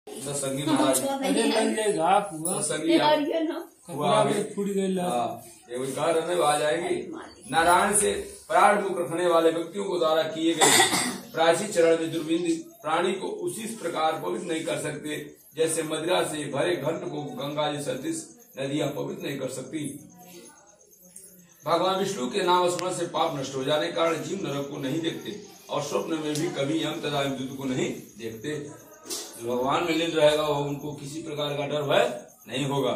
सत्संगी महाराज सत्संगी car आ जाएंगे। नारायण से प्राण मुख रखने वाले व्यक्तियों को द्वारा किए गए प्राची चरण में दुर्बिंद प्राणी को उसी प्रकार पवित्र नहीं कर सकते जैसे मदिरा से भरे घंट को गंगा जी सदृश नदियां पवित्र नहीं कर सकती। भगवान विष्णु के नाम स्मरण से पाप नष्ट हो जाने के कारण जीव नरक को नहीं देखते और स्वप्न में भी कभी यम तथा यमदूत को नहीं देखते। जो भगवान में लीन रहेगा वो उनको किसी प्रकार का डर भय नहीं होगा।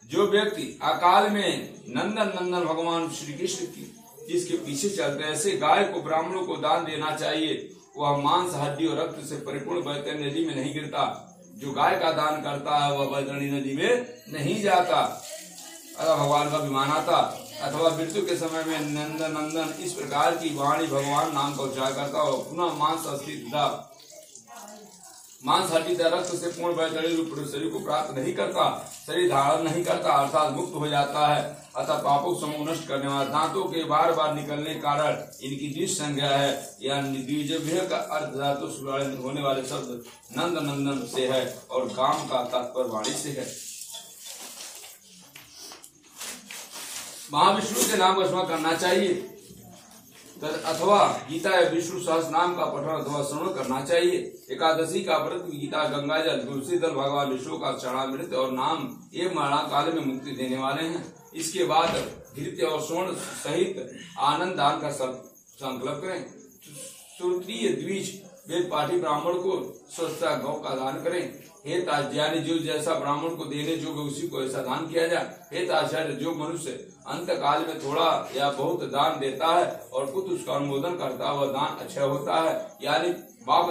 जो व्यक्ति अकाल में नंदन नंदन भगवान श्री कृष्ण की जिसके पीछे चलते हैं, ऐसे गाय को ब्राह्मणों को दान देना चाहिए। वह मांस हड्डी और रक्त से परिपूर्ण बैतरणी नदी में नहीं गिरता। जो गाय का दान करता है वह बैतरणी नदी में नहीं जाता अथवा भगवान का विमान आता अथवा मृत्यु के समय में नंदन नंदन इस प्रकार की वाणी भगवान नाम का उच्चार करता और पुनः मांस हड्डी रक्त से पूर्ण बैतरणी रूप शरीर को प्राप्त नहीं करता, शरीर धारण नहीं करता अर्थात मुक्त हो जाता है। अतः पापों समूह नष्ट करने वाला दांतों के बार बार निकलने के कारण इनकी द्विज संज्ञा है। यह द्विजभ्य का अर्थ धातु होने वाले शब्द नंद नंदन से है और गाम का तात्पर्य वाणी से है। महाविष्णु के नाम का स्मरण करना चाहिए अथवा गीता या विष्णु सहस्त्र नाम का पठन अथवा श्रवण करना चाहिए। एकादशी का व्रत गीता गंगा जल तुलसी दल भगवान विष्णु का चरणामृत और नाम ये मरणा काल में मुक्ति देने वाले हैं। इसके बाद घृत्य और स्वर्ण सहित आनंद दान का संकल्प करें। श्रोत्रिय द्विज वेद पाठी ब्राह्मण को स्वस्थ गौ का दान करें। हे ताज्यानि जो जैसा ब्राह्मण को देने जो उसी को ऐसा दान किया जाए। हे ताचार्य जो मनुष्य अंत काल में थोड़ा या बहुत दान देता है और पुत्र उसका अनुमोदन करता है वह दान अच्छा होता है। यानी बाप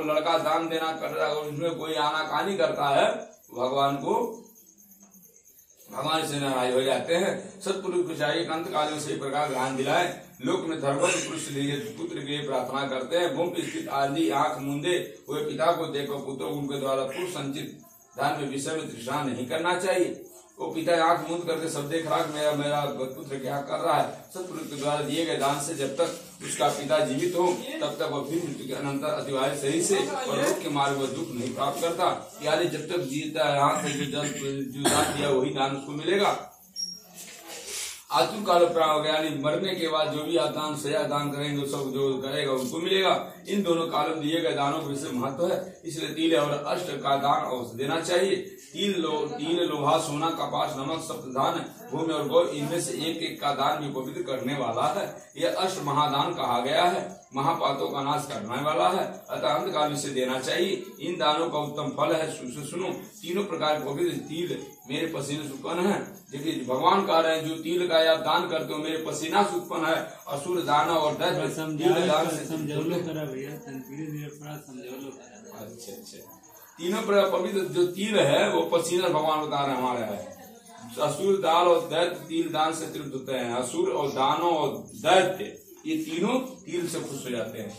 लड़का दान देना कर रहा है और उसमें कोई आनाकानी करता है भगवान से नाराज हो जाते हैं। सत्पुरुष को चाहिए अंत काल में सही प्रकार ध्यान दिलाए। लोक में धर्मवत पुरुष पुत्र के लिए प्रार्थना करते हैं। भूमि पे स्थित आदि आंख मूंदे हुए पिता को देखो पुत्र उनके द्वारा पूर्व संचित धन में विषय में तृष्णा नहीं करना चाहिए। वो पिता आंख मूंद करके सब देख रहा मेरा पुत्र क्या कर रहा है। सत्पुरुष के द्वारा दिए गए दान से जब तक उसका पिता जीवित हो तब तक वह फिर मृत्यु के अनंतर अतिवाहित सही से और लोक के मार्ग में दुख नहीं प्राप्त करता। यानी जब तक जीता है हाथ से जो दान दिया वही दान उसको मिलेगा। आतु काल यानी मरने के बाद जो भी दान सया दान करेंगे सब जो करेगा उनको मिलेगा। इन दोनों कालों में दिए गए दानों का विशेष महत्व है। इसलिए तिल और अष्ट का दान अवश्य देना चाहिए। तिल लोहा सोना कपास नमक सप्तधान भूमि और गौ इनमें से एक एक का दान भी पवित्र करने वाला है। यह अष्ट महादान कहा गया है। महापातों का नाश करने वाला है अतः अंत काल इसे देना चाहिए। इन दानों का उत्तम फल है। सुनो तीनों प्रकार पवित्र तिल मेरे पसीने से उत्पन्न है। देखिए भगवान कह रहे हैं जो तिल का आप दान करते हो मेरे पसीना से उत्पन्न है। असुर दाना और दैत्य दान अच्छा तीनों प्रकार पवित्र जो तिल है वो पसीना भगवान बता रहे हमारे है। असुर दाल और दैत्य तिल दान से तृप्त होते हैं। असुर और दानव और दैत्य ये तीनों तिल से खुश हो जाते हैं।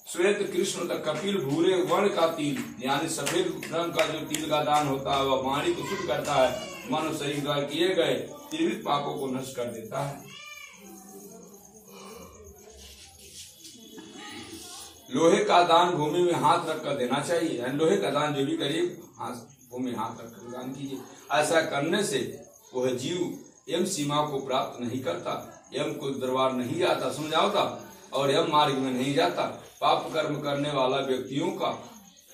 श्वेत कृष्ण तक कपिल भूरे वर्ण का तिल यानी सफेद रंग का जो तिल का दान होता है वह वाणी को शुद्ध करता है। मन और शरीर द्वारा किए गए त्रिविध पापों को नष्ट कर देता है। लोहे का दान भूमि में हाथ रखकर देना चाहिए। लोहे का दान जो भी करिए भूमि में हाथ रखकर दान कीजिए। ऐसा करने से वह जीव यम सीमा को प्राप्त नहीं करता, यम को दरबार नहीं जाता समझाता और यम मार्ग में नहीं जाता। पाप कर्म करने वाला व्यक्तियों का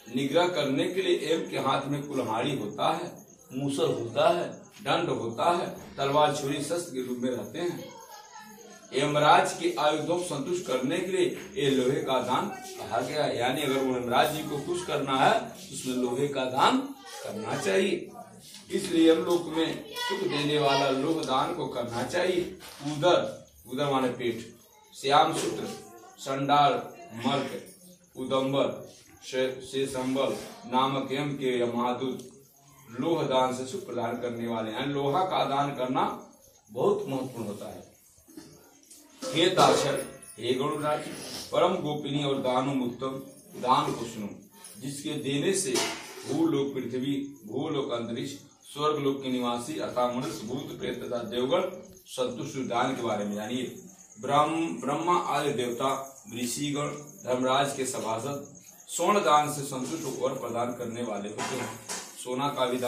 निग्रह करने के लिए यम के हाथ में कुल्हाड़ी होता है, मूसल होता है, दंड होता है, तलवार छुरी शस्त्र के रूप में रहते हैं। यमराज के आयुधों को संतुष्ट करने के लिए ये लोहे का दान कहा गया। यानी अगर वो यमराज जी को खुश करना है तो उसमें लोहे का दान करना चाहिए। इसलिए हम लोग में सुख देने वाला लोह दान को करना चाहिए। उदर माने पेट, श्याम सूत्र, संडाल, मर्क, उदम्बर, शेषंबल नामक यम के महादूत लोह दान से सुख प्रदान करने वाले हैं। लोहा का दान करना बहुत महत्वपूर्ण होता है। हे ताक्षर हे गणराज परम गोपिनी और दानों उत्तम दान को सुनो जिसके देने से भूलोक पृथ्वी भूलोक अंतरिक्ष स्वर्ग लोक के निवासी अर्थात मनुष्य भूत प्रेत तथा देवगण संतुष्ट दान के बारे में जानिए। ब्रह्मा आदि देवता ऋषिगण धर्मराज के सभासद स्वर्ण दान से संतुष्ट वर प्रदान करने वाले होते हैं। सोना का भी दान